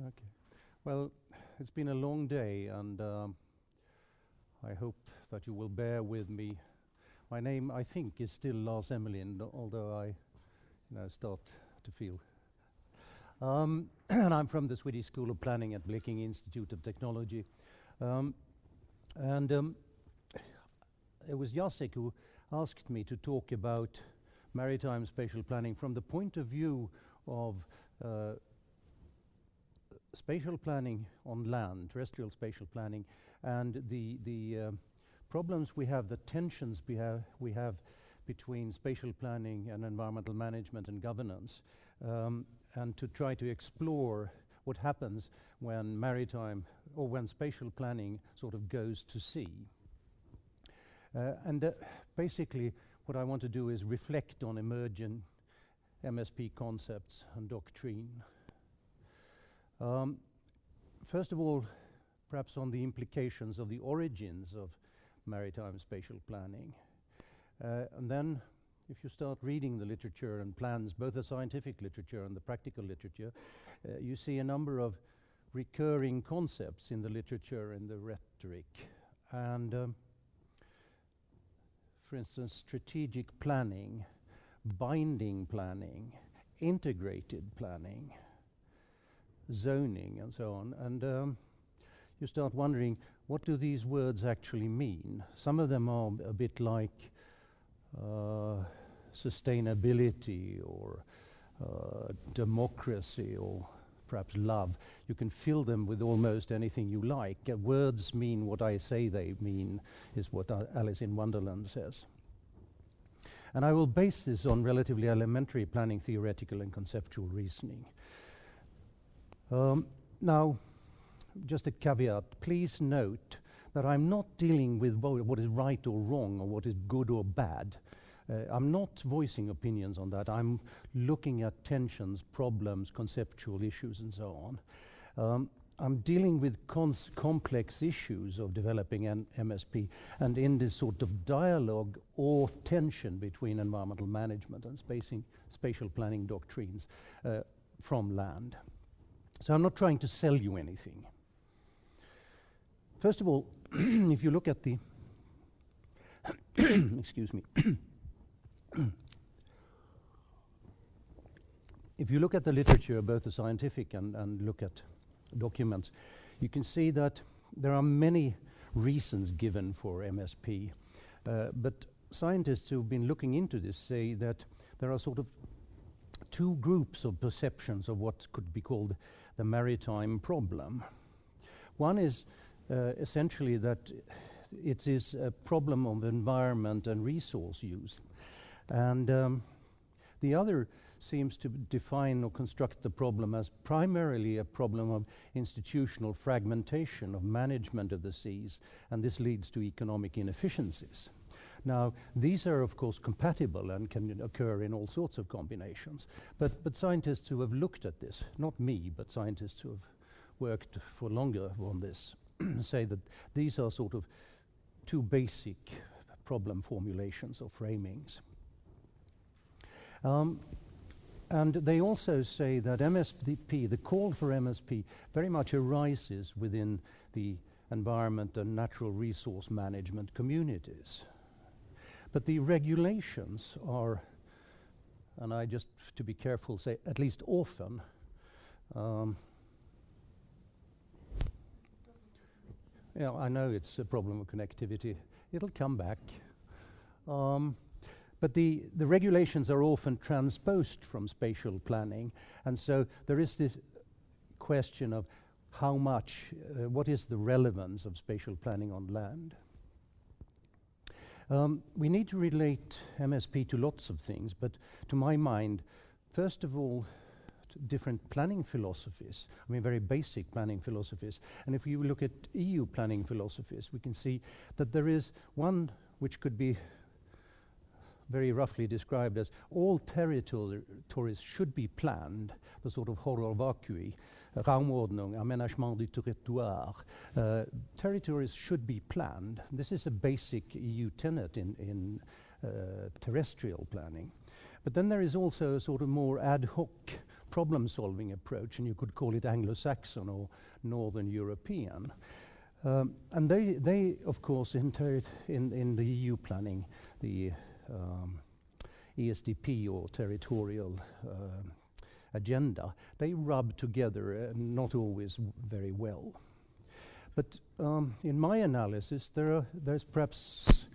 Okay. Well, it's been a long day, and I hope that you will bear with me. My name, I think, is still Lars Emelind, although I start to feel. And I'm from the Swedish School of Planning at Blekinge Institute of Technology. It was Jacek who asked me to talk about maritime spatial planning from the point of view of spatial planning on land, terrestrial spatial planning, and the problems we have, the tensions we have between spatial planning and environmental management and governance, and to try to explore what happens when maritime or when spatial planning sort of goes to sea. Basically what I want to do is reflect on emerging MSP concepts and doctrine. First of all, perhaps on the implications of the origins of maritime spatial planning. And then, if you start reading the literature and plans, both the scientific literature and the practical literature, you see a number of recurring concepts in the literature and the rhetoric. And for instance, strategic planning, binding planning, integrated planning, zoning, and so on. And you start wondering, what do these words actually mean? Some of them are a bit like sustainability or democracy or perhaps love. You can fill them with almost anything you like. Words mean what I say they mean, is what Alice in Wonderland says. And I will base this on relatively elementary planning theoretical and conceptual reasoning. Now, just a caveat, please note that I'm not dealing with what is right or wrong or what is good or bad. I'm not voicing opinions on that. I'm looking at tensions, problems, conceptual issues, and so on. I'm dealing with complex issues of developing an MSP, and in this sort of dialogue or tension between environmental management and spatial planning doctrines from land. So I'm not trying to sell you anything. First of all, if you look at the excuse me. If you look at the literature, both the scientific and look at documents, you can see that there are many reasons given for MSP. But scientists who've been looking into this say that there are sort of two groups of perceptions of what could be called the maritime problem. One is essentially that it is a problem of environment and resource use. And the other seems to define or construct the problem as primarily a problem of institutional fragmentation of management of the seas, and this leads to economic inefficiencies. Now, these are of course compatible and can occur in all sorts of combinations, but scientists who have looked at this, not me, but scientists who have worked for longer on this, say that these are sort of two basic problem formulations or framings. And they also say that MSP, the call for MSP, very much arises within the environment and natural resource management communities. But the regulations are, and I just, to be careful, say at least often, yeah, I know it's a problem of connectivity. It'll come back. But the regulations are often transposed from spatial planning, and so there is this question of how much, what is the relevance of spatial planning on land? We need to relate MSP to lots of things, but to my mind, first of all, different planning philosophies, I mean very basic planning philosophies. And if you look at EU planning philosophies, we can see that there is one which could be very roughly described as all territories should be planned, the sort of horror vacui, raumordnung, aménagement du territoire. Territories should be planned. This is a basic EU tenet in terrestrial planning. But then there is also a sort of more ad hoc problem-solving approach, and you could call it Anglo-Saxon or Northern European. And they, of course, inherit in the EU planning the ESDP or territorial agenda. They rub together, not always very well. But in my analysis, there's perhaps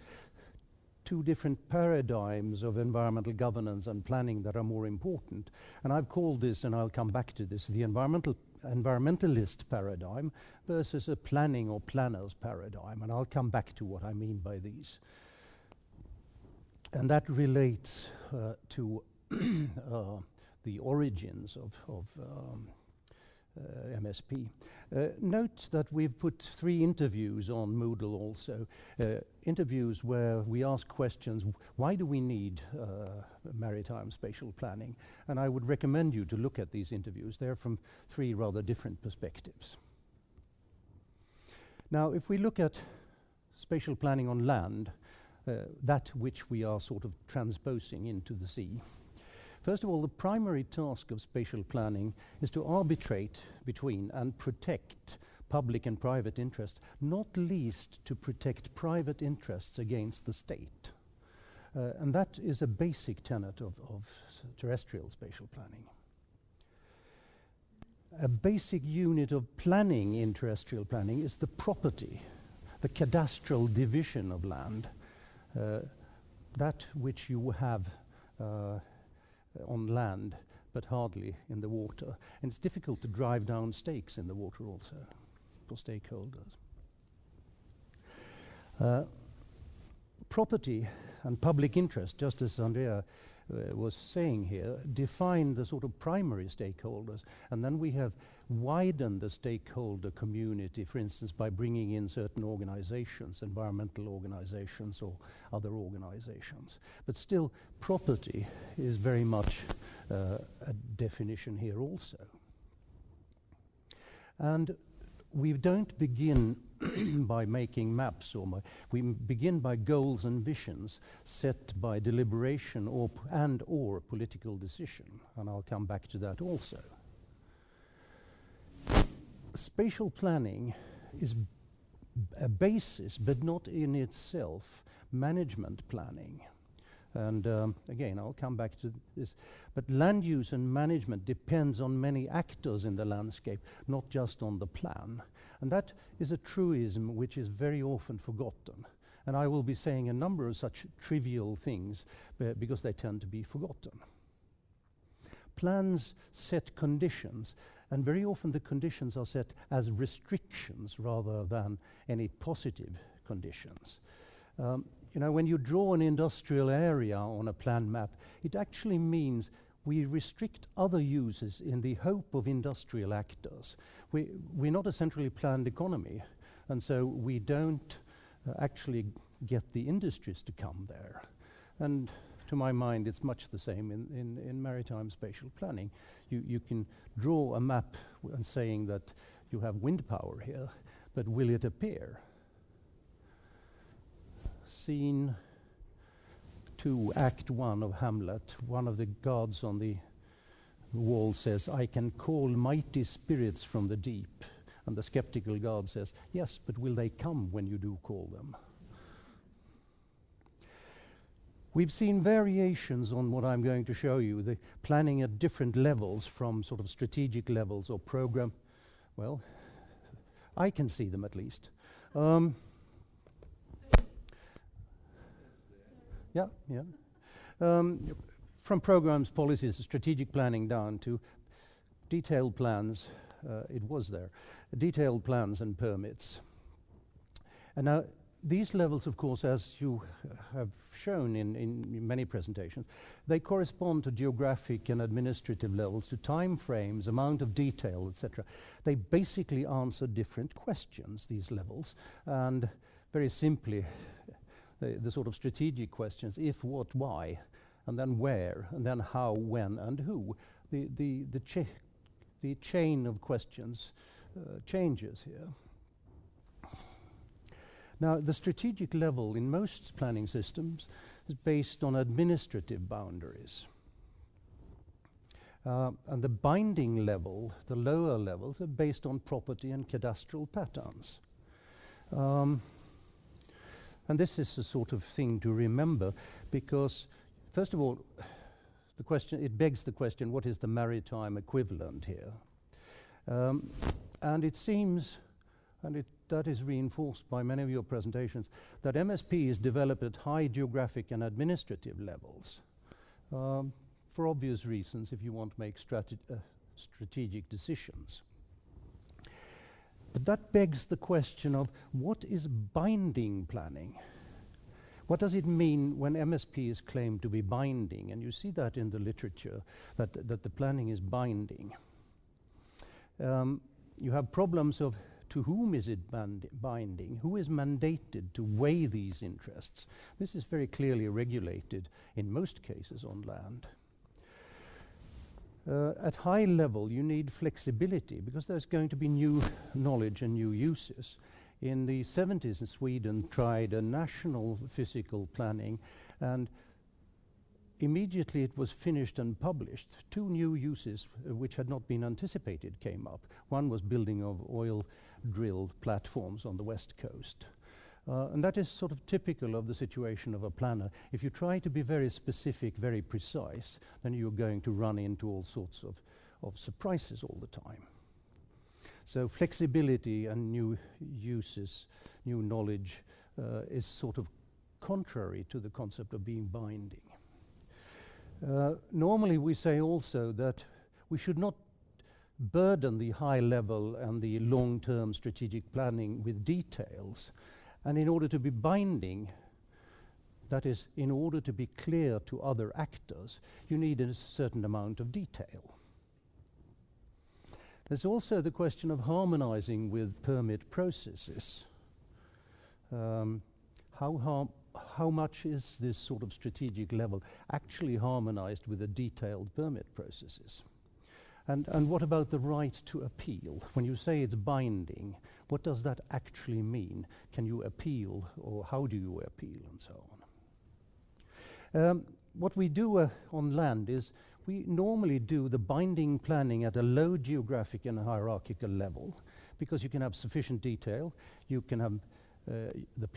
two different paradigms of environmental governance and planning that are more important. And I've called this, and I'll come back to this, the environmentalist paradigm versus a planning or planner's paradigm. And I'll come back to what I mean by these. And that relates to the origins of MSP. Note that we've put 3 interviews on Moodle also, interviews where we ask questions, why do we need maritime spatial planning? And I would recommend you to look at these interviews. They're from 3 rather different perspectives. Now, if we look at spatial planning on land, that which we are sort of transposing into the sea, first of all, the primary task of spatial planning is to arbitrate between and protect public and private interests, not least to protect private interests against the state. And that is a basic tenet of terrestrial spatial planning. A basic unit of planning in terrestrial planning is the property, the cadastral division of land, that which you have on land, but hardly in the water. And it's difficult to drive down stakes in the water also for stakeholders. Property and public interest, just as Andrea was saying here, define the sort of primary stakeholders, and then we have widened the stakeholder community, for instance, by bringing in certain organizations, environmental organizations or other organizations. But still, property is very much a definition here also. And we don't begin by making maps, or we begin by goals and visions set by deliberation or political decision, and I'll come back to that also. Spatial planning is a basis, but not in itself, management planning. And again, I'll come back to this. But land use and management depends on many actors in the landscape, not just on the plan. And that is a truism which is very often forgotten. And I will be saying a number of such trivial things because they tend to be forgotten. Plans set conditions, and very often the conditions are set as restrictions rather than any positive conditions. You know, when you draw an industrial area on a plan map, it actually means we restrict other uses in the hope of industrial actors. We're not a centrally planned economy, and so we don't actually get the industries to come there. And to my mind, it's much the same in maritime spatial planning. You can draw a map and saying that you have wind power here, but will it appear? Scene 2, Act 1 of Hamlet, one of the gods on the wall says, "I can call mighty spirits from the deep." And the skeptical god says, "Yes, but will they come when you do call them?" We've seen variations on what I'm going to show you, the planning at different levels, from sort of strategic levels or program. Well, I can see them at least. From programs, policies, strategic planning down to detailed plans, it was there, detailed plans and permits. And now these levels, of course, as you have shown in many presentations, they correspond to geographic and administrative levels, to time frames, amount of detail, etc. They basically answer different questions, these levels, and very simply, the sort of strategic questions, if, what, why, and then where, and then how, when, and who. The chain of questions changes here. Now, the strategic level in most planning systems is based on administrative boundaries. And the binding level, the lower levels, are based on property and cadastral patterns. And this is a sort of thing to remember, because first of all, it begs the question, what is the maritime equivalent here? And it seems, that is reinforced by many of your presentations, that MSP is developed at high geographic and administrative levels, for obvious reasons, if you want to make strategic decisions. But that begs the question of what is binding planning? What does it mean when MSP is claimed to be binding? And you see that in the literature, that the planning is binding. You have problems of to whom is it binding? Who is mandated to weigh these interests? This is very clearly regulated in most cases on land. At high level, you need flexibility because there's going to be new knowledge and new uses. In the 70s, Sweden tried a national physical planning, and immediately it was finished and published. Two new uses which had not been anticipated came up. One was building of oil drill platforms on the west coast. And that is sort of typical of the situation of a planner. If you try to be very specific, very precise, then you're going to run into all sorts of surprises all the time. So flexibility and new uses, new knowledge is sort of contrary to the concept of being binding. Normally we say also that we should not burden the high level and the long-term strategic planning with details. And in order to be binding, that is, in order to be clear to other actors, you need a certain amount of detail. There's also the question of harmonizing with permit processes. How much is this sort of strategic level actually harmonized with the detailed permit processes? And what about the right to appeal? When you say it's binding, what does that actually mean? Can you appeal, or how do you appeal, and so on? What we do on land is we normally do the binding planning at a low geographic and hierarchical level, because you can have sufficient detail, you can have the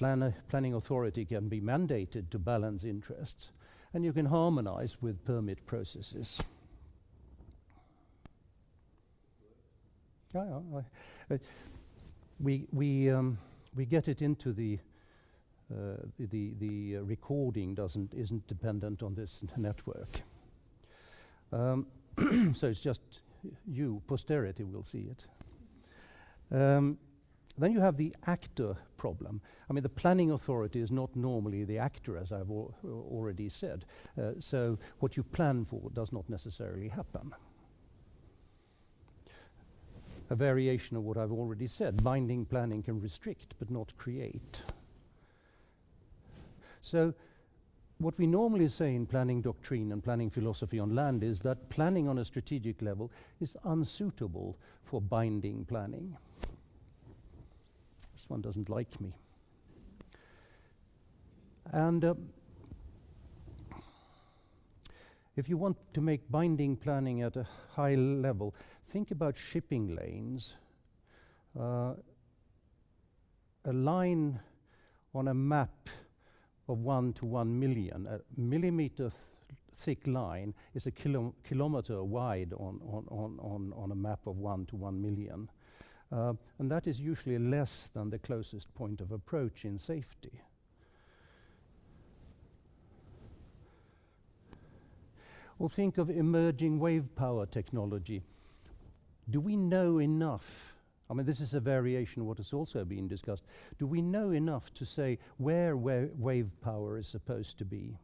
planning authority can be mandated to balance interests, and you can harmonize with permit processes. We get it into the recording isn't dependent on this network. So it's just posterity will see it. Then you have the actor problem. I mean, the planning authority is not normally the actor, as I've already said. So what you plan for does not necessarily happen. A variation of what I've already said. Binding planning can restrict, but not create. So what we normally say in planning doctrine and planning philosophy on land is that planning on a strategic level is unsuitable for binding planning. This one doesn't like me. And if you want to make binding planning at a high level, think about shipping lanes. A line on a map of 1 to 1 million, a millimeter thick line is a kilometer wide on a map of 1 to 1 million. And that is usually less than the closest point of approach in safety. Or think of emerging wave power technology. Do we know enough? I mean, this is a variation of what has also been discussed. Do we know enough to say where wave power is supposed to be?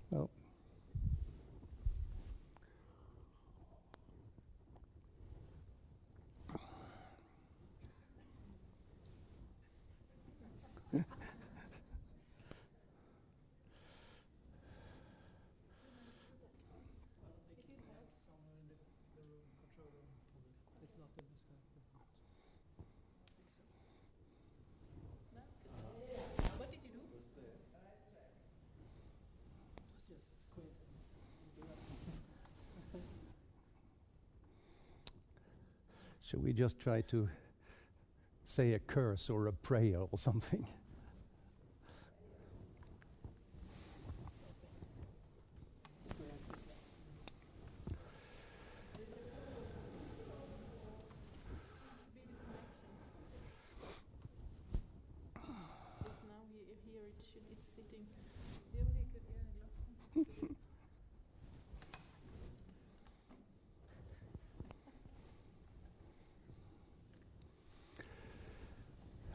Well, Shall we just try to say a curse or a prayer or something?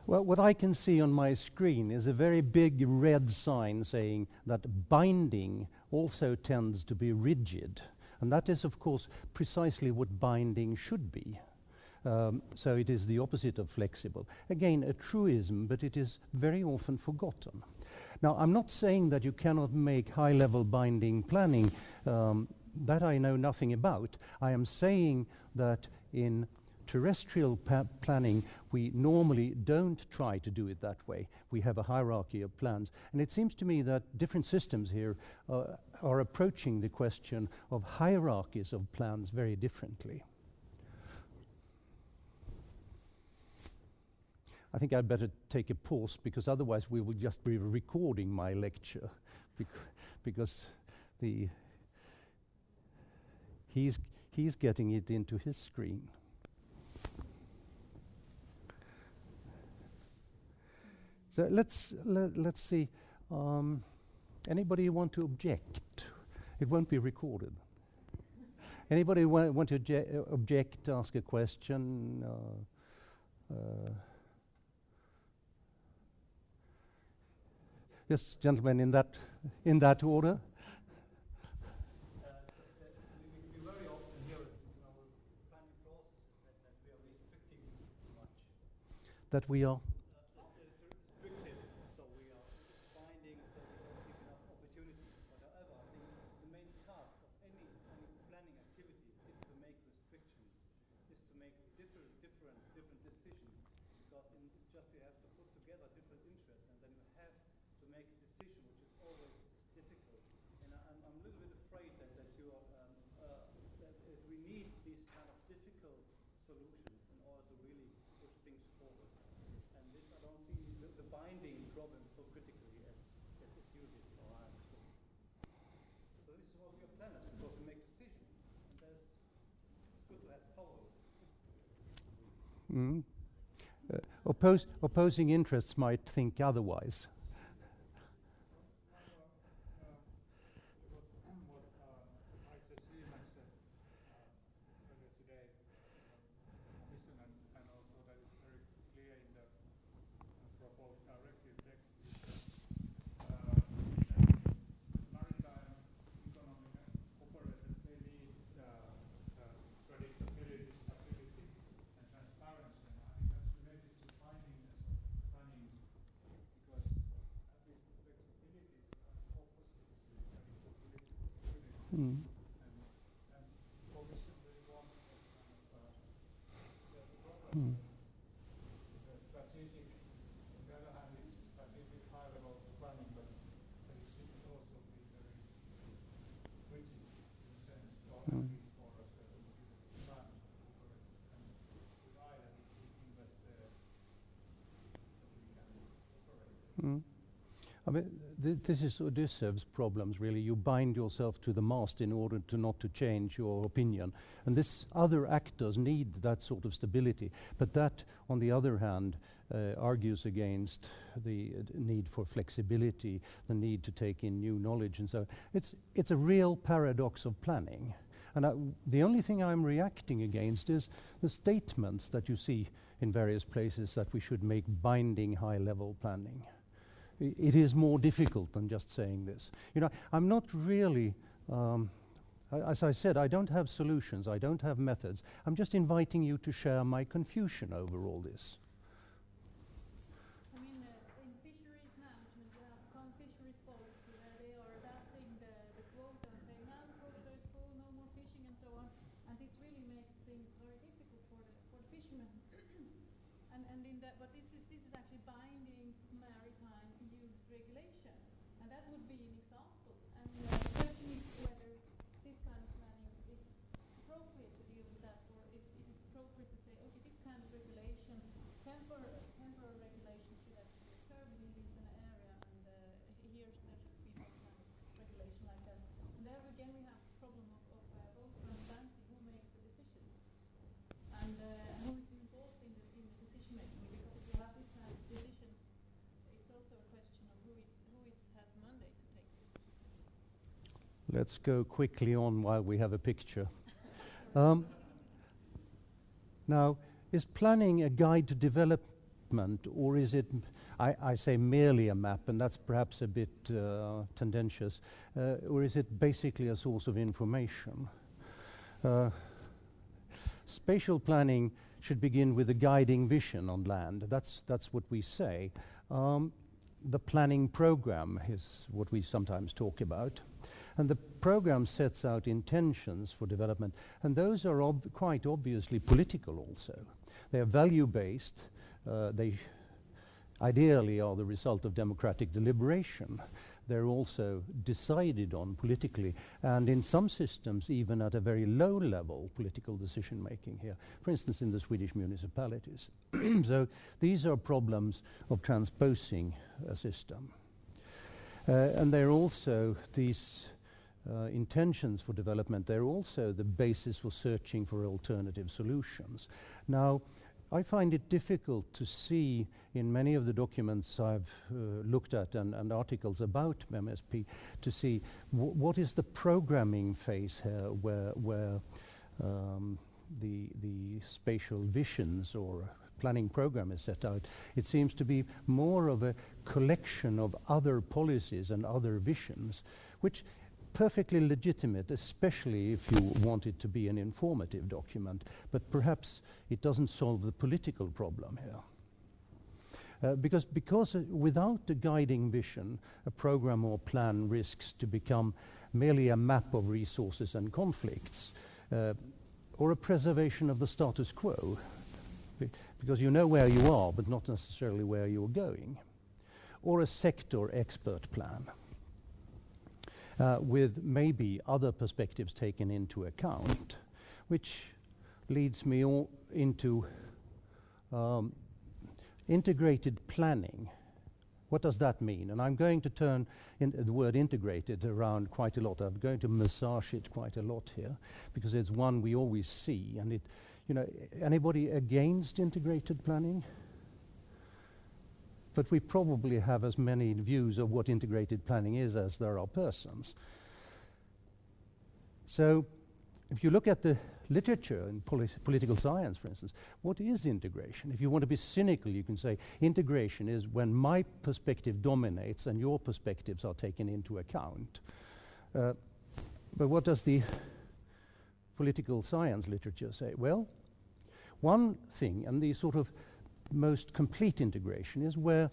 Well, what I can see on my screen is a very big red sign saying that binding also tends to be rigid. And that is, of course, precisely what binding should be. So it is the opposite of flexible. Again, a truism, but it is very often forgotten. Now, I'm not saying that you cannot make high-level binding planning. That I know nothing about. I am saying that in terrestrial planning, we normally don't try to do it that way. We have a hierarchy of plans. And it seems to me that different systems here are approaching the question of hierarchies of plans very differently. I think I'd better take a pause, because otherwise we will just be recording my lecture, because he's getting it into his screen. So let's see. Anybody want to object? It won't be recorded. Anybody want to object? Ask a question. Yes, gentlemen, in that order. We very often hear in our planning processes that we are restricting too much. That we are. Restricted, so we are finding, so we don't give enough opportunities. But however, I think the main task of any planning activities is to make restrictions, is to make different decisions. Because it's just you have to put together different interests, and then you have to make a decision, which is always difficult. And I'm a little bit afraid that we need these kind of difficult solutions in order to really push things forward. And this, I don't see the binding problem so critically as it's usually for our understanding. So this is what we are planners, because we make decisions, and it's good to have power. Mm. Opposing interests might think otherwise. Mm. Mm. Strategic, on the other hand, it's strategic high-level planning, but it should also be very rigid in a sense, or at least for a certain period of time, so the operators can rely that if we invest there, that we can operate there. Mm. I mean, this is Odysseus' problems, really. You bind yourself to the mast in order not to change your opinion. And this other actors need that sort of stability. But that, on the other hand, argues against the need for flexibility, the need to take in new knowledge, and so on. It's a real paradox of planning. And the only thing I'm reacting against is the statements that you see in various places that we should make binding high-level planning. It is more difficult than just saying this. You know, I'm not really, as I said, I don't have solutions, I don't have methods. I'm just inviting you to share my confusion over all this. I mean, in fisheries management, you have common fisheries policy where they are adapting the quota and saying, now the quota is full, no more fishing and so on. And this really makes things very difficult for the fishermen. and in that, but this is actually binding maritime use regulation, and that would be an example. And the question is whether this kind of planning is appropriate to deal with that, or if it is appropriate to say, again we have the problem of both transparency, who makes the decisions, and who is involved in the decision making. Because if you have these kind of decisions, it's also a question of who has a mandate to take the decisions. Let's go quickly on while we have a picture. Now, is planning a guide to development, or is it, I say merely a map, and that's perhaps a bit tendentious, or is it basically a source of information? Spatial planning should begin with a guiding vision on land. That's what we say. The planning program is what we sometimes talk about. And the program sets out intentions for development, and those are quite obviously political also. They are value-based. They ideally are the result of democratic deliberation. They're also decided on politically, and in some systems even at a very low level political decision making here, for instance in the Swedish municipalities. So these are problems of transposing a system. And they're also these intentions for development, they're also the basis for searching for alternative solutions. Now, I find it difficult to see in many of the documents I've looked at and articles about MSP to see what is the programming phase here where the spatial visions or planning program is set out. It seems to be more of a collection of other policies and other visions, which perfectly legitimate, especially if you want it to be an informative document, but perhaps it doesn't solve the political problem here. Because without a guiding vision, a program or plan risks to become merely a map of resources and conflicts, or a preservation of the status quo, because you know where you are, but not necessarily where you're going, or a sector expert plan. With maybe other perspectives taken into account, which leads me into integrated planning. What does that mean? And I'm going to turn the word integrated around quite a lot. I'm going to massage it quite a lot here, because it's one we always see. And anybody against integrated planning? But we probably have as many views of what integrated planning is as there are persons. So if you look at the literature in political science, for instance, what is integration? If you want to be cynical, you can say integration is when my perspective dominates and your perspectives are taken into account. But what does the political science literature say? Well, one thing, and the sort of most complete integration, is where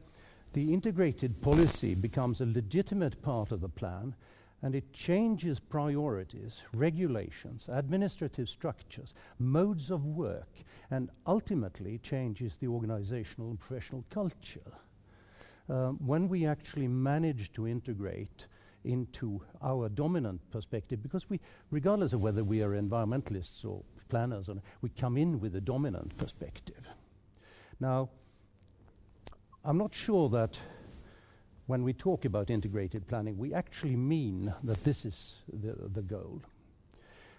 the integrated policy becomes a legitimate part of the plan, and it changes priorities, regulations, administrative structures, modes of work, and ultimately changes the organizational and professional culture. When we actually manage to integrate into our dominant perspective, because we, regardless of whether we are environmentalists or planners, we come in with a dominant perspective. Now, I'm not sure that when we talk about integrated planning, we actually mean that this is the goal.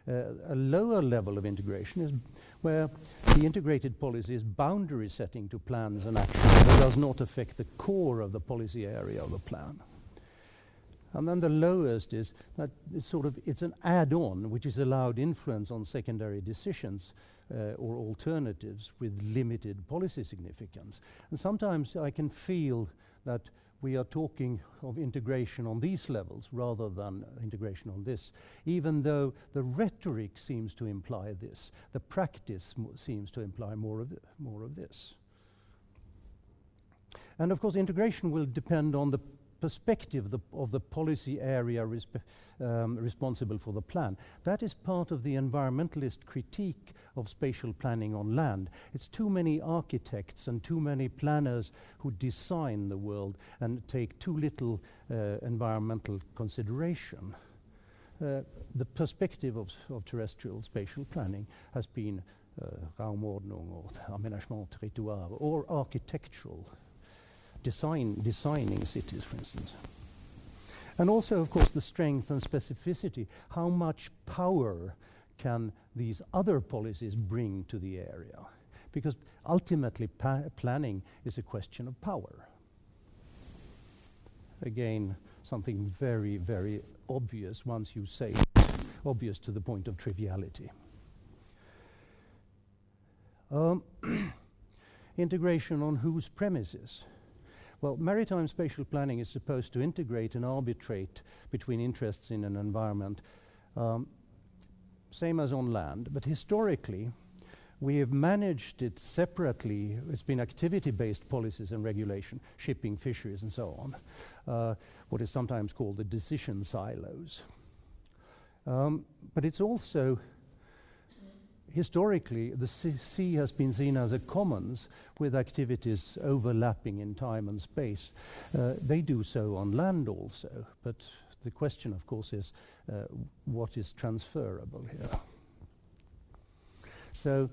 A lower level of integration is where the integrated policy is boundary setting to plans and actions that does not affect the core of the policy area of the plan. And then the lowest is that it's an add-on which is allowed influence on secondary decisions or alternatives with limited policy significance. And sometimes I can feel that we are talking of integration on these levels rather than integration on this, even though the rhetoric seems to imply this, the practice seems to imply more of this. And of course integration will depend on the perspective of the policy area responsible for the plan. That is part of the environmentalist critique of spatial planning on land. It's too many architects and too many planners who design the world and take too little environmental consideration. The perspective of terrestrial spatial planning has been Raumordnung or Aménagement territoire or architectural designing cities, for instance. And also, of course, the strength and specificity. How much power can these other policies bring to the area? Because ultimately, planning is a question of power. Again, something very, very obvious once you say it, obvious to the point of triviality. Integration on whose premises? Well, maritime spatial planning is supposed to integrate and arbitrate between interests in an environment, same as on land. But historically, we have managed it separately. It's been activity-based policies and regulation, shipping, fisheries, and so on, what is sometimes called the decision silos. But it's also, historically, the sea has been seen as a commons with activities overlapping in time and space. They do so on land also, but the question, of course, is what is transferable here? So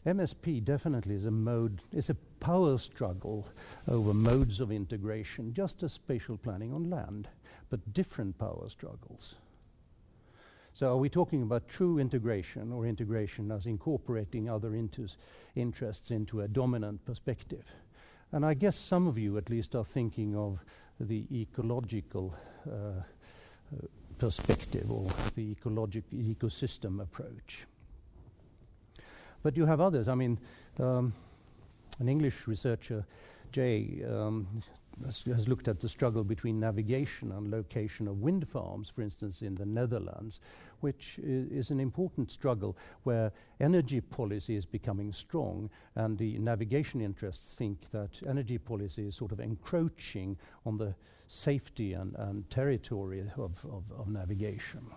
MSP definitely is a power struggle over modes of integration, just as spatial planning on land, but different power struggles. So are we talking about true integration, or integration as incorporating other interests into a dominant perspective? And I guess some of you at least are thinking of the ecological perspective, or the ecosystem approach. But you have others. I mean, an English researcher, Jay, has looked at the struggle between navigation and location of wind farms, for instance, in the Netherlands, which is an important struggle where energy policy is becoming strong, and the navigation interests think that energy policy is sort of encroaching on the safety and territory of navigation.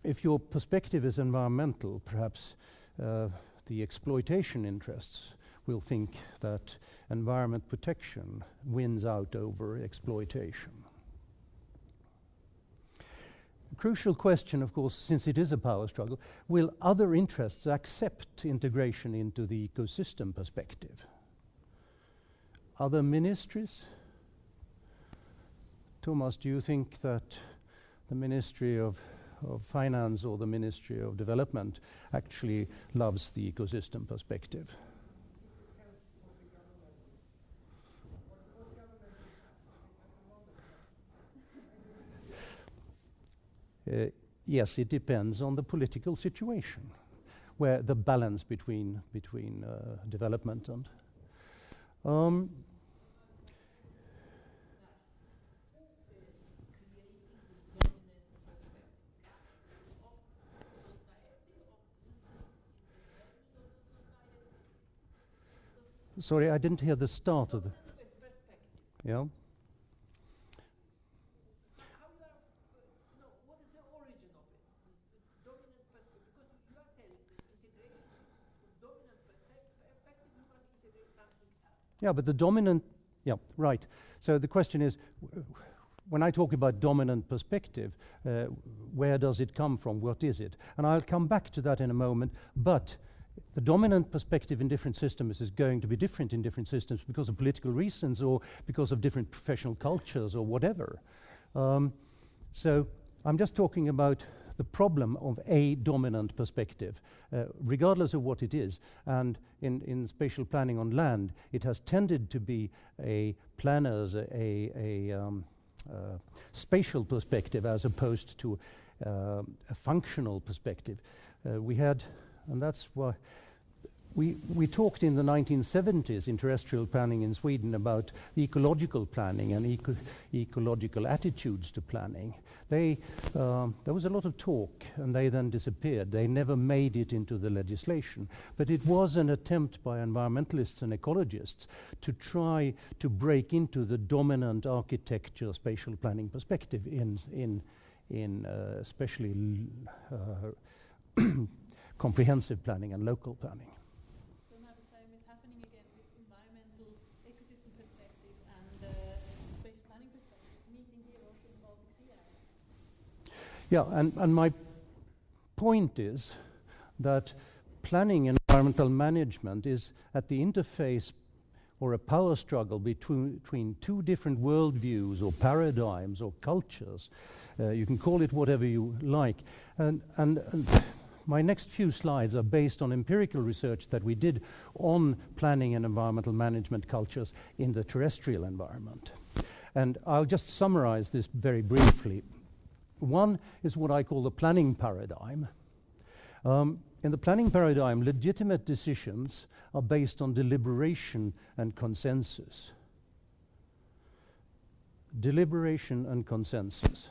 If your perspective is environmental, perhaps the exploitation interests will think that environment protection wins out over exploitation. A crucial question, of course, since it is a power struggle, will other interests accept integration into the ecosystem perspective? Other ministries? Thomas, do you think that the Ministry of Finance or the Ministry of Development actually loves the ecosystem perspective? Yes, it depends on the political situation, where the balance between development and sorry, I didn't hear the start of the. Yeah. What is the origin of it? The dominant perspective, because you are telling that integration is the dominant perspective, you must integrate something else. Yeah, but the dominant, yeah, right. So the question is, when I talk about dominant perspective, where does it come from? What is it? And I'll come back to that in a moment, but the dominant perspective in different systems is going to be different in different systems because of political reasons or because of different professional cultures or whatever. So I'm just talking about the problem of a dominant perspective, regardless of what it is. And in spatial planning on land, it has tended to be a planner's, spatial perspective as opposed to a functional perspective. We had, and that's why we talked in the 1970s in terrestrial planning in Sweden about ecological planning and ecological attitudes to planning. There was a lot of talk, and they then disappeared. They never made it into the legislation. But it was an attempt by environmentalists and ecologists to try to break into the dominant architecture spatial planning perspective in especially comprehensive planning and local planning. So now the same is happening again with environmental ecosystem perspective and space planning perspective, meeting here also in Baltic Sea area. Yeah, and my point is that planning environmental management is at the interface or a power struggle between two different worldviews or paradigms or cultures. You can call it whatever you like. And my next few slides are based on empirical research that we did on planning and environmental management cultures in the terrestrial environment. And I'll just summarize this very briefly. One is what I call the planning paradigm. In the planning paradigm, legitimate decisions are based on deliberation and consensus. Deliberation and consensus.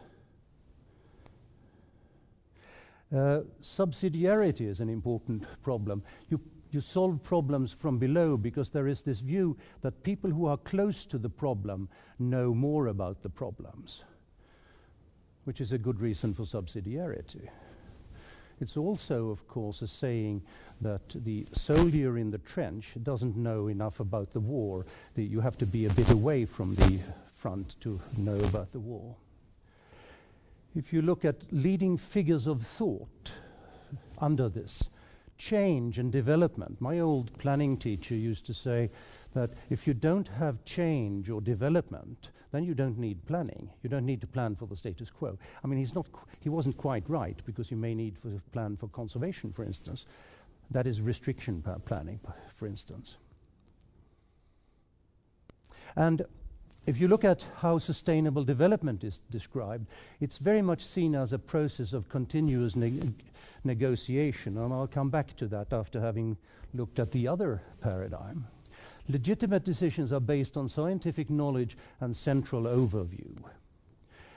Subsidiarity is an important problem. You solve problems from below because there is this view that people who are close to the problem know more about the problems, which is a good reason for subsidiarity. It's also, of course, a saying that the soldier in the trench doesn't know enough about the war. You have to be a bit away from the front to know about the war. If you look at leading figures of thought under this, change and development. My old planning teacher used to say that if you don't have change or development, then you don't need planning. You don't need to plan for the status quo. I mean, he wasn't quite right, because you may need to plan for conservation, for instance. That is restriction planning, for instance. And if you look at how sustainable development is described, it's very much seen as a process of continuous negotiation, and I'll come back to that after having looked at the other paradigm. Legitimate decisions are based on scientific knowledge and central overview.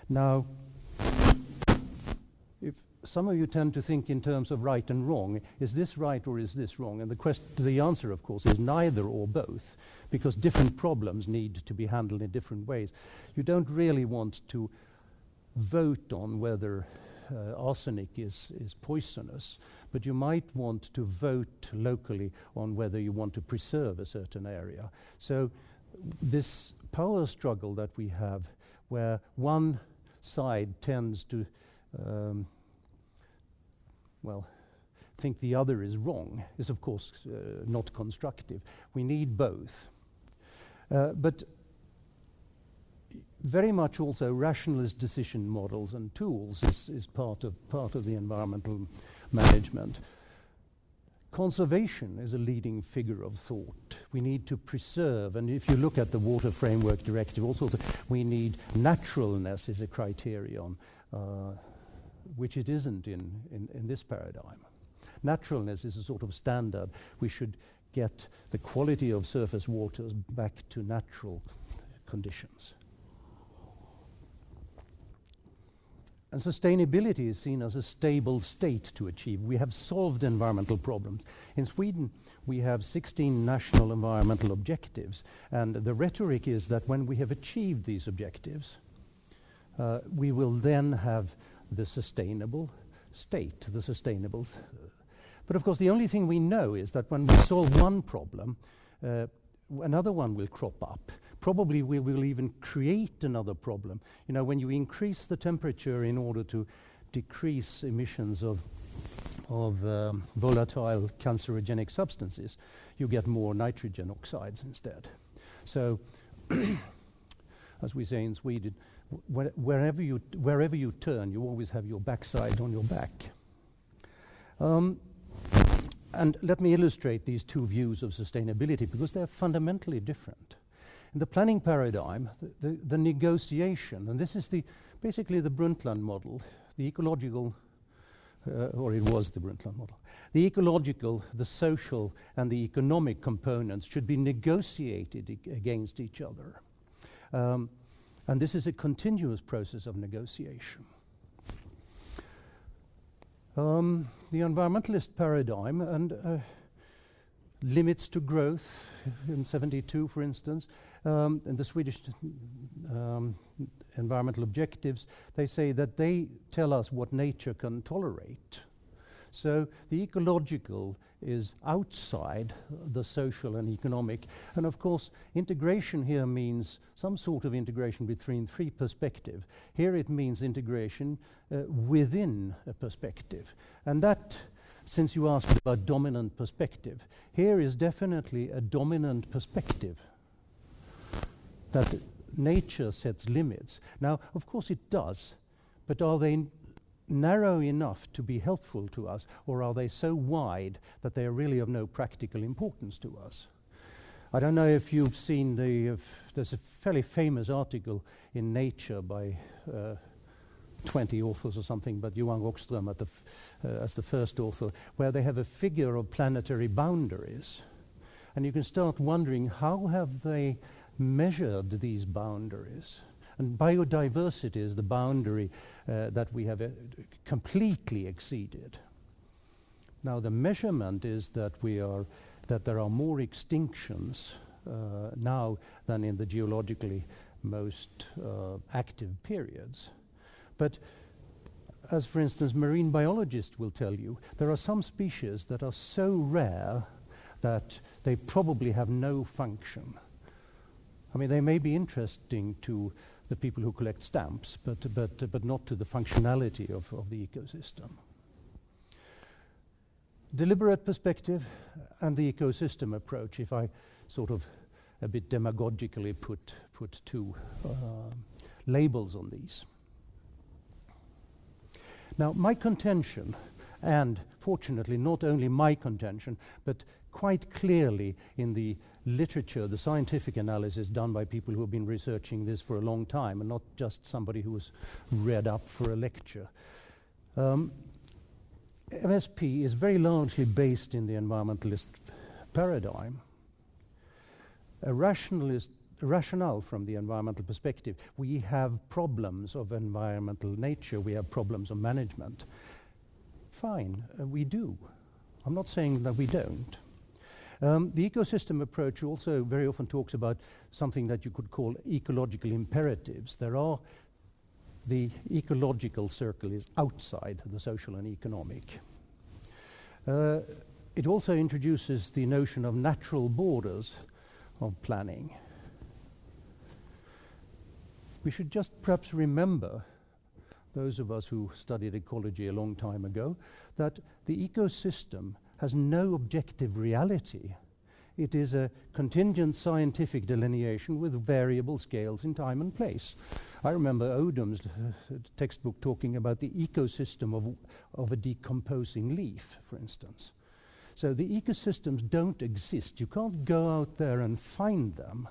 Now, if some of you tend to think in terms of right and wrong, is this right or is this wrong? And the answer, of course, is neither or both, because different problems need to be handled in different ways. You don't really want to vote on whether arsenic is poisonous, but you might want to vote locally on whether you want to preserve a certain area. So this power struggle that we have, where one side tends to think the other is wrong, is of course not constructive. We need both. But very much also rationalist decision models and tools is part of the environmental management. Conservation is a leading figure of thought. We need to preserve, and if you look at the Water Framework Directive, also we need naturalness is a criterion, which it isn't in this paradigm. Naturalness is a sort of standard. We should get the quality of surface waters back to natural conditions. And sustainability is seen as a stable state to achieve. We have solved environmental problems. In Sweden, we have 16 national environmental objectives, and the rhetoric is that when we have achieved these objectives, we will then have the sustainable state, but of course the only thing we know is that when we solve one problem, another one will crop up. Probably we will even create another problem. You know, when you increase the temperature in order to decrease emissions of volatile cancerogenic substances, you get more nitrogen oxides instead. So, as we say in Sweden, wherever you turn, you always have your backside on your back. And let me illustrate these two views of sustainability, because they're fundamentally different. In the planning paradigm, the negotiation, and this is basically the Brundtland model, the ecological, or it was the Brundtland model. The ecological, the social, and the economic components should be negotiated against each other. And this is a continuous process of negotiation. The environmentalist paradigm and limits to growth in 72, for instance, and the Swedish environmental objectives, they say that they tell us what nature can tolerate. So the ecological is outside the social and economic. And of course, integration here means some sort of integration between three perspectives. Here it means integration within a perspective. And that, since you asked about dominant perspective, here is definitely a dominant perspective that nature sets limits. Now, of course it does, but are they narrow enough to be helpful to us, or are they so wide that they are really of no practical importance to us? I don't know if you've seen there's a fairly famous article in Nature by 20 authors or something, but Johan Rockström as the first author, where they have a figure of planetary boundaries. And you can start wondering, how have they measured these boundaries? And biodiversity is the boundary that we have completely exceeded. Now, the measurement is that there are more extinctions now than in the geologically most active periods. But as, for instance, marine biologists will tell you, there are some species that are so rare that they probably have no function. I mean, they may be interesting to the people who collect stamps, but not to the functionality of the ecosystem. Deliberate perspective and the ecosystem approach, if I sort of a bit demagogically put two labels on these. Now, my contention, and fortunately not only my contention, but quite clearly in the literature, the scientific analysis done by people who have been researching this for a long time, and not just somebody who was read up for a lecture. MSP is very largely based in the environmentalist paradigm. A rationale from the environmental perspective. We have problems of environmental nature, we have problems of management. Fine, we do. I'm not saying that we don't. The ecosystem approach also very often talks about something that you could call ecological imperatives. The ecological circle is outside the social and economic. It also introduces the notion of natural borders of planning. We should just perhaps remember, those of us who studied ecology a long time ago, that the ecosystem has no objective reality. It is a contingent scientific delineation with variable scales in time and place. I remember Odom's textbook talking about the ecosystem of a decomposing leaf, for instance. So the ecosystems don't exist. You can't go out there and find them.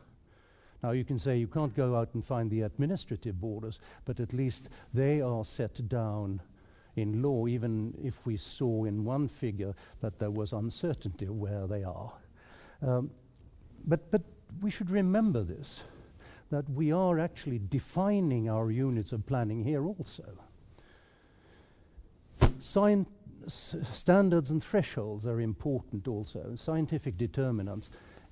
Now you can say you can't go out and find the administrative borders, but at least they are set down in law, even if we saw in one figure that there was uncertainty of where they are. But we should remember this, that we are actually defining our units of planning here also. Standards and thresholds are important also, scientific determinants.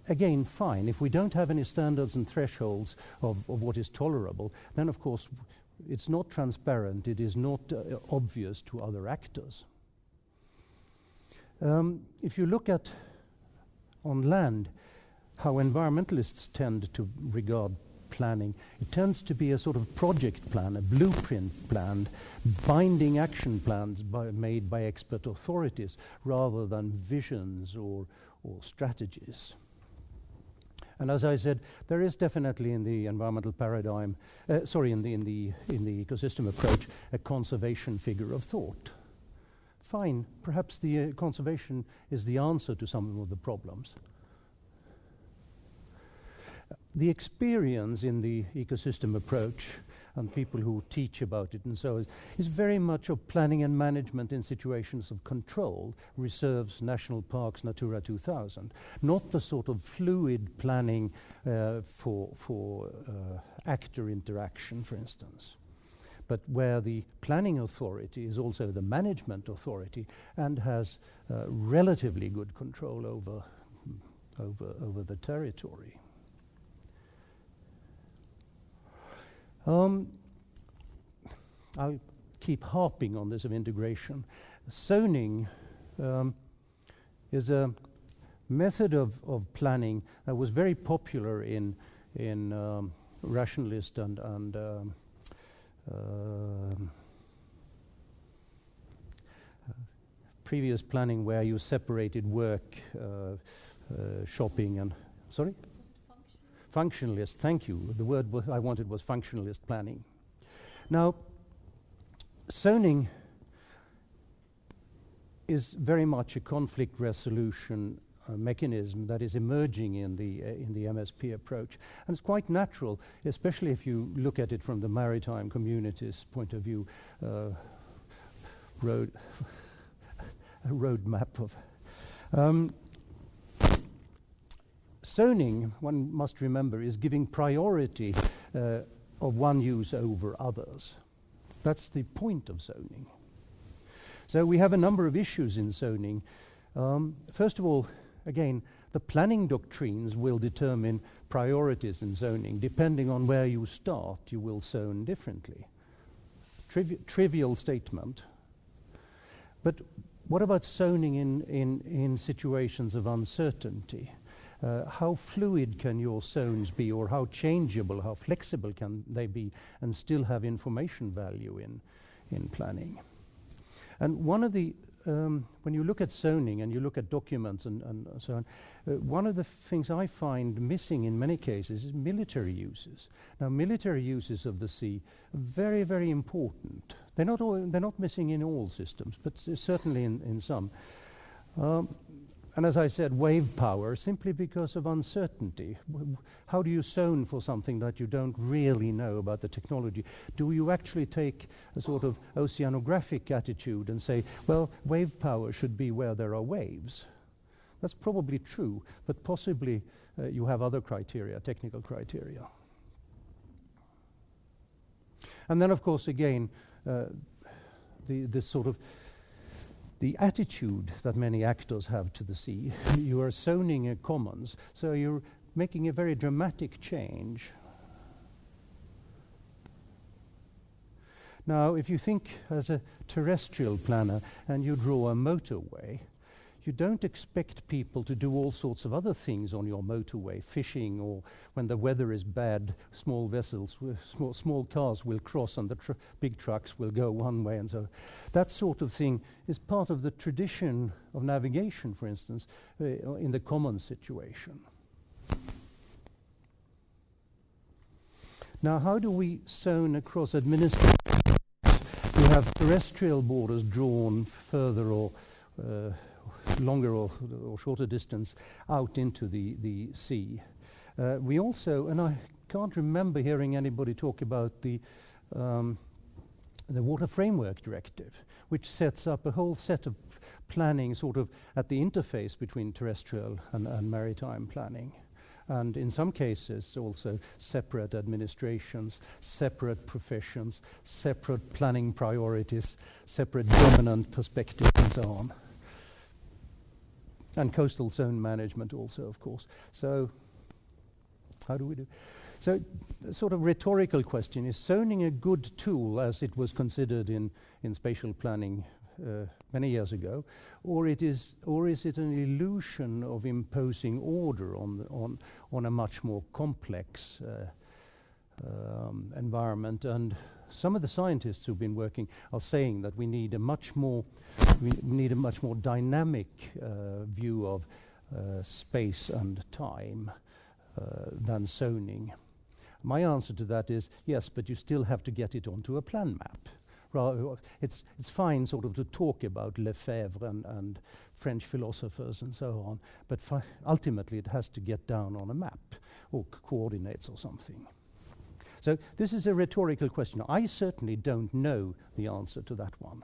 Again, fine, if we don't have any standards and thresholds of what is tolerable, then of course it's not transparent, it is not obvious to other actors. If you look at on land how environmentalists tend to regard planning, it tends to be a sort of project plan, a blueprint plan, binding action plans made by expert authorities rather than visions or strategies. And as I said, there is definitely in the environmental paradigm, in the ecosystem approach, a conservation figure of thought. Fine, perhaps the conservation is the answer to some of the problems. The experience in the ecosystem approach and people who teach about it and so on is very much of planning and management in situations of control, reserves, national parks, Natura 2000, not the sort of fluid planning for actor interaction, for instance, but where the planning authority is also the management authority and has relatively good control over the territory. I'll keep harping on this of integration. Zoning is a method of planning that was very popular in rationalist and previous planning, where you separated work, shopping and functionalist, thank you. The word I wanted was functionalist planning. Now, zoning is very much a conflict resolution mechanism that is emerging in the MSP approach, and it's quite natural, especially if you look at it from the maritime community's point of view. A roadmap of zoning, one must remember, is giving priority of one use over others. That's the point of zoning. So we have a number of issues in zoning. First of all, again, the planning doctrines will determine priorities in zoning. Depending on where you start, you will zone differently. Trivial statement. But what about zoning in situations of uncertainty? How fluid can your zones be, or how changeable, how flexible can they be, and still have information value in planning? And one of the when you look at zoning and you look at documents and so on, one of the things I find missing in many cases is military uses. Now, military uses of the sea are very, very important. They're not missing in all systems, but certainly in some. And as I said, wave power, simply because of uncertainty. How do you zone for something that you don't really know about the technology? Do you actually take a sort of oceanographic attitude and say, well, wave power should be where there are waves? That's probably true, but possibly you have other criteria, technical criteria. And then, of course, again, this sort of the attitude that many actors have to the sea. You are zoning a commons, so you're making a very dramatic change. Now, if you think as a terrestrial planner and you draw a motorway, you don't expect people to do all sorts of other things on your motorway, fishing, or when the weather is bad, small vessels, small cars will cross and the big trucks will go one way, and so that sort of thing is part of the tradition of navigation, for instance, in the common situation. Now, how do we zone across administrative? You have terrestrial borders drawn further or longer or shorter distance out into the sea. We also, and I can't remember hearing anybody talk about the Water Framework Directive, which sets up a whole set of planning sort of at the interface between terrestrial and maritime planning. And in some cases also separate administrations, separate professions, separate planning priorities, separate dominant perspectives, and so on. And coastal zone management also, of course. So how do we do? So sort of rhetorical question, is zoning a good tool as it was considered in spatial planning many years ago, or is it an illusion of imposing order on a much more complex environment? And some of the scientists who've been working are saying that we need a much more dynamic view of space and time than zoning. My answer to that is yes, but you still have to get it onto a plan map. It's fine sort of to talk about Lefebvre and French philosophers and so on, but ultimately it has to get down on a map or coordinates or something. So this is a rhetorical question. I certainly don't know the answer to that one.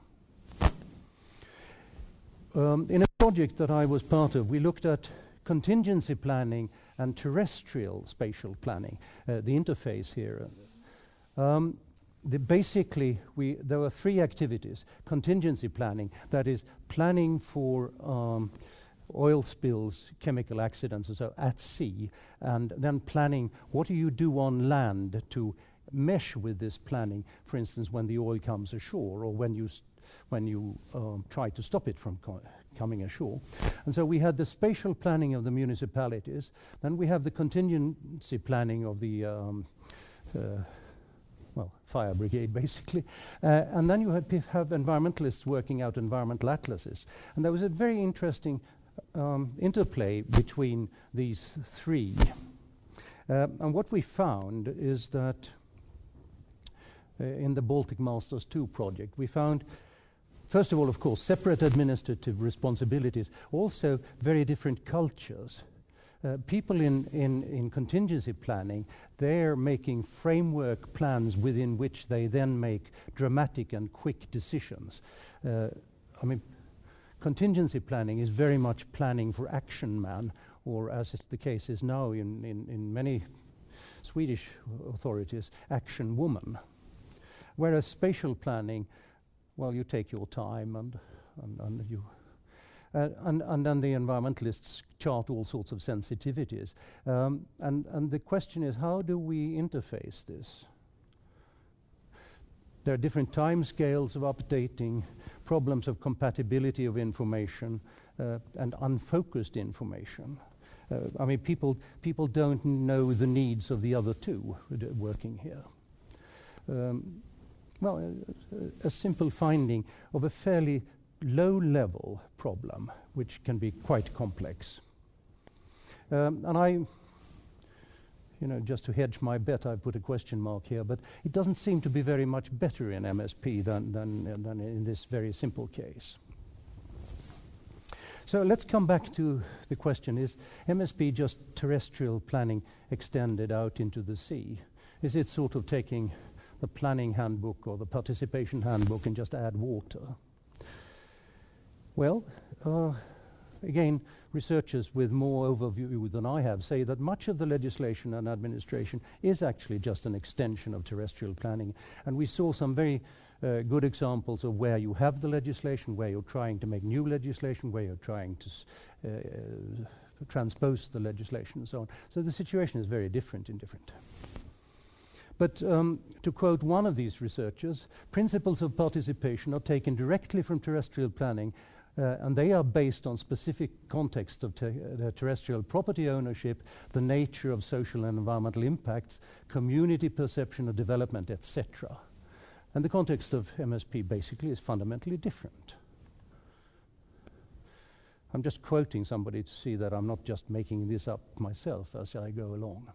In a project that I was part of, we looked at contingency planning and terrestrial spatial planning, the interface here. Basically, there were three activities. Contingency planning, that is planning for oil spills, chemical accidents, and so at sea, and then planning what do you do on land to mesh with this planning, for instance, when the oil comes ashore or when you try to stop it from coming ashore. And so we had the spatial planning of the municipalities, then we have the contingency planning of the fire brigade, basically. And then you have environmentalists working out environmental atlases. And there was a very interesting interplay between these three. And what we found is that in the Baltic Masters 2 project, we found, first of all, of course, separate administrative responsibilities, also very different cultures. People in contingency planning, they're making framework plans within which they then make dramatic and quick decisions. I mean, contingency planning is very much planning for action man, or as the case is now in many Swedish authorities, action woman. Whereas spatial planning, well, you take your time and then the environmentalists chart all sorts of sensitivities. And the question is, how do we interface this? There are different time scales of updating, problems of compatibility of information, and unfocused information. I mean, people don't know the needs of the other two working here. Well, a simple finding of a fairly low-level problem, which can be quite complex. And I, just to hedge my bet, I put a question mark here, but it doesn't seem to be very much better in MSP than in this very simple case. So let's come back to the question, is MSP just terrestrial planning extended out into the sea? Is it sort of taking the planning handbook or the participation handbook and just add water? Well, again, researchers with more overview than I have say that much of the legislation and administration is actually just an extension of terrestrial planning. And we saw some very good examples of where you have the legislation, where you're trying to make new legislation, where you're trying to transpose the legislation and so on. So the situation is very different in different. But to quote one of these researchers, principles of participation are taken directly from terrestrial planning, and they are based on specific context of terrestrial property ownership, the nature of social and environmental impacts, community perception of development, etc. And the context of MSP basically is fundamentally different. I'm just quoting somebody to see that I'm not just making this up myself as I go along.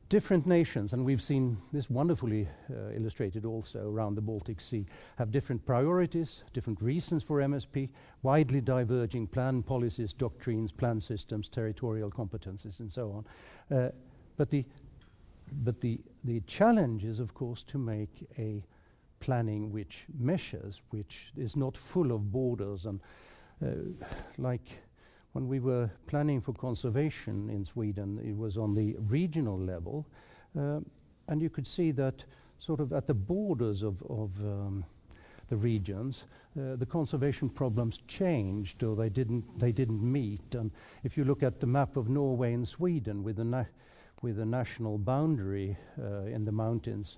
Different nations, and we've seen this wonderfully illustrated also around the Baltic Sea, have different priorities, different reasons for MSP, widely diverging plan policies, doctrines, plan systems, territorial competences, and so on. But the challenge is, of course, to make a planning which measures, which is not full of borders, and like when we were planning for conservation in Sweden, it was on the regional level, and you could see that sort of at the borders of the regions, the conservation problems changed, or they didn't meet. And if you look at the map of Norway and Sweden with the national boundary in the mountains,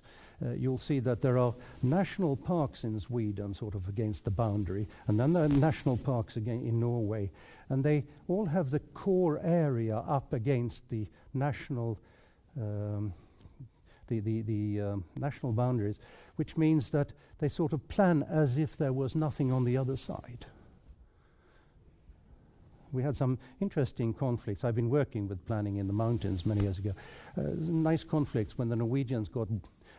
you'll see that there are national parks in Sweden sort of against the boundary, and then there are national parks again in Norway, and they all have the core area up against the national national boundaries, which means that they sort of plan as if there was nothing on the other side. We had some interesting conflicts. I've been working with planning in the mountains many years ago. Nice conflicts when the Norwegians got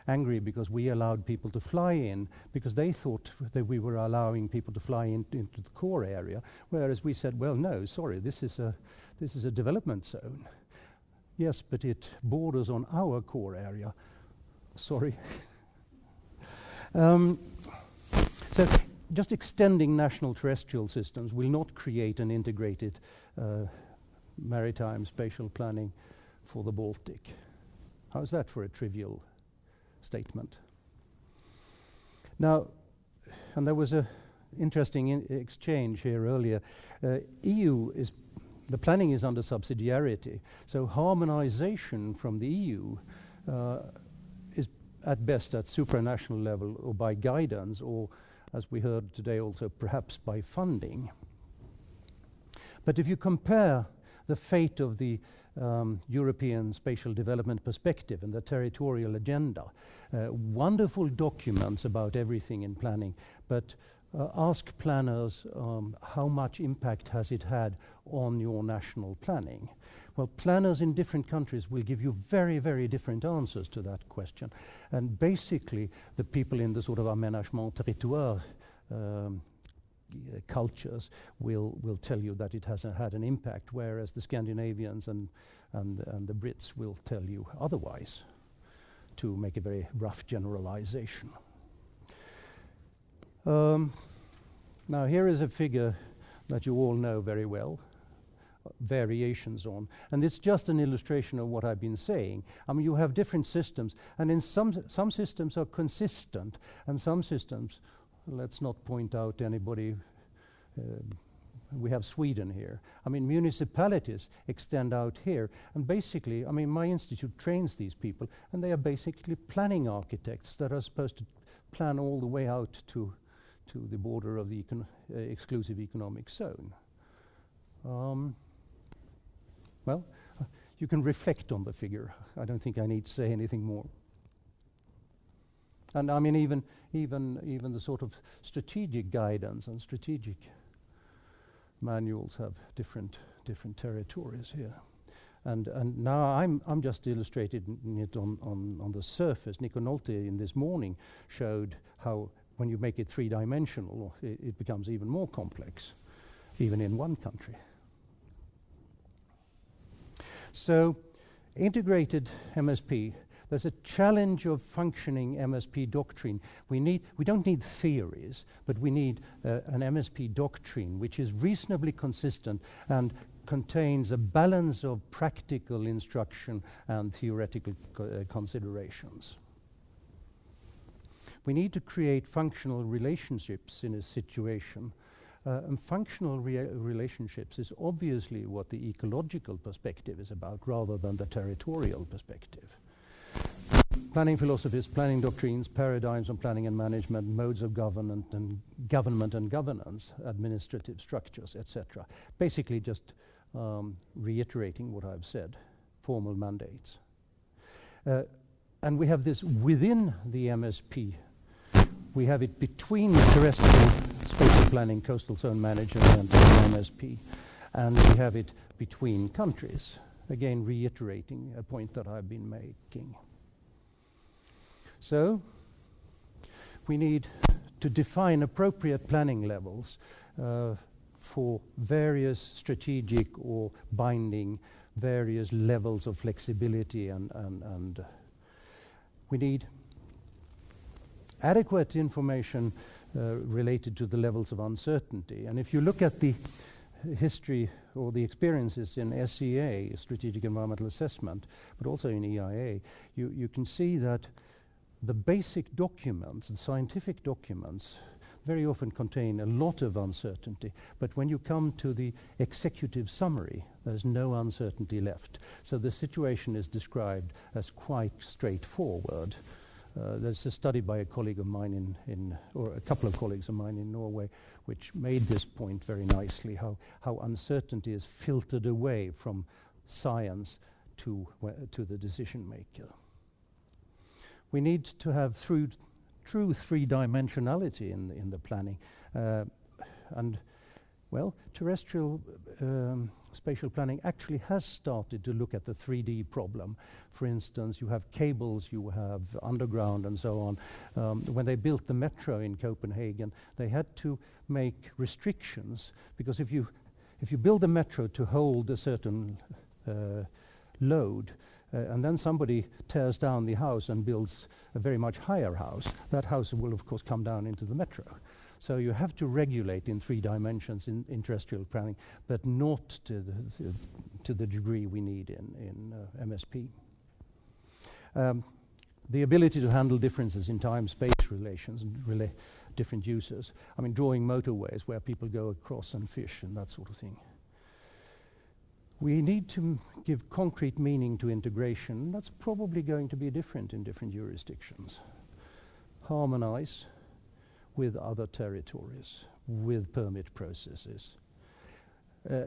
angry because we allowed people to fly in, because they thought that we were allowing people to fly into the core area, whereas we said, well, no, sorry, this is a development zone. Yes, but it borders on our core area. Sorry. So just extending national terrestrial systems will not create an integrated maritime spatial planning for the Baltic. How's that for a trivial statement? Now, and there was an interesting exchange here earlier. The planning is under subsidiarity, so harmonization from the EU is at best at supranational level, or by guidance, or as we heard today also perhaps by funding. But if you compare the fate of the European Spatial Development Perspective and the territorial agenda, wonderful documents about everything in planning, but ask planners how much impact has it had on your national planning. Well, planners in different countries will give you very, very different answers to that question. And basically, the people in the sort of aménagement territoire cultures will tell you that it hasn't had an impact, whereas the Scandinavians and the Brits will tell you otherwise, to make a very rough generalization. Now here is a figure that you all know very well, variations on, and it's just an illustration of what I've been saying. I mean, you have different systems, and in some systems are consistent, and some systems, let's not point out anybody, we have Sweden here. I mean, municipalities extend out here, and basically, I mean, my institute trains these people, and they are basically planning architects that are supposed to plan all the way out to the border of the exclusive economic zone. Well, you can reflect on the figure. I don't think I need to say anything more. And I mean, even the sort of strategic guidance and strategic manuals have different territories here. And now I'm just illustrating it on the surface. Nico Nolte in this morning showed how when you make it three-dimensional, it becomes even more complex, even in one country. So, integrated MSP, there's a challenge of functioning MSP doctrine. We don't need theories, but we need an MSP doctrine which is reasonably consistent and contains a balance of practical instruction and theoretical considerations. We need to create functional relationships in a situation. And functional relationships is obviously what the ecological perspective is about, rather than the territorial perspective. Planning philosophies, planning doctrines, paradigms on planning and management, modes of government and governance, administrative structures, etc. Basically just reiterating what I've said, formal mandates. And we have this within the MSP. We have it between terrestrial spatial planning, coastal zone management and MSP. And we have it between countries, again reiterating a point that I've been making. So, we need to define appropriate planning levels for various strategic or binding, various levels of flexibility, and we need adequate information related to the levels of uncertainty. And if you look at the history or the experiences in SEA, Strategic Environmental Assessment, but also in EIA, you can see that the basic documents, the scientific documents, very often contain a lot of uncertainty. But when you come to the executive summary, there's no uncertainty left. So the situation is described as quite straightforward. There's a study by a colleague of mine or a couple of colleagues of mine in Norway, which made this point very nicely, how uncertainty is filtered away from science to the decision maker. We need to have true three-dimensionality in the planning. And, well, terrestrial spatial planning actually has started to look at the 3D problem. For instance, you have cables, you have underground and so on. When they built the metro in Copenhagen, they had to make restrictions, because if you build a metro to hold a certain load, and then somebody tears down the house and builds a very much higher house, that house will of course come down into the metro. So you have to regulate in 3 dimensions in terrestrial planning, but not to the degree we need in MSP. The ability to handle differences in time-space relations and different users. I mean, drawing motorways where people go across and fish and that sort of thing. We need to give concrete meaning to integration. That's probably going to be different in different jurisdictions. Harmonize with other territories, with permit processes.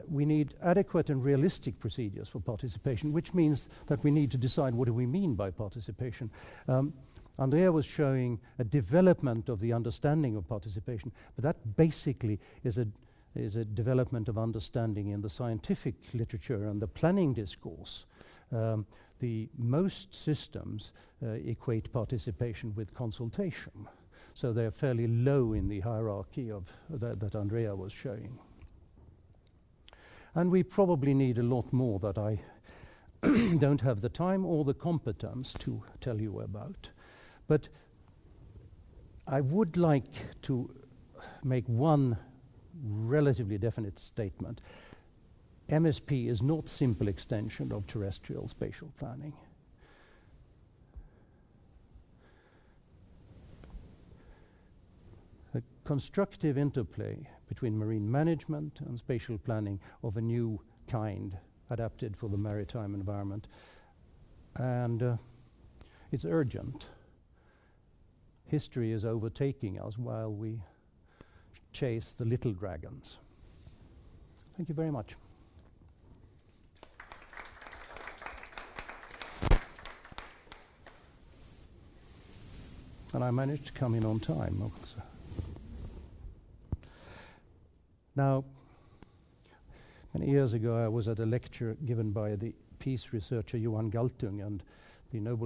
We need adequate and realistic procedures for participation, which means that we need to decide what do we mean by participation. Andrea was showing a development of the understanding of participation, but that basically is a development of understanding in the scientific literature and the planning discourse. The most systems equate participation with consultation, so they're fairly low in the hierarchy of that Andrea was showing. And we probably need a lot more that I don't have the time or the competence to tell you about. But I would like to make one relatively definite statement. MSP is not simple extension of terrestrial spatial planning. A constructive interplay between marine management and spatial planning of a new kind adapted for the maritime environment. And it's urgent. History is overtaking us while we chase the little dragons. Thank you very much. And I managed to come in on time also. Now, many years ago I was at a lecture given by the peace researcher Johan Galtung and the Nobel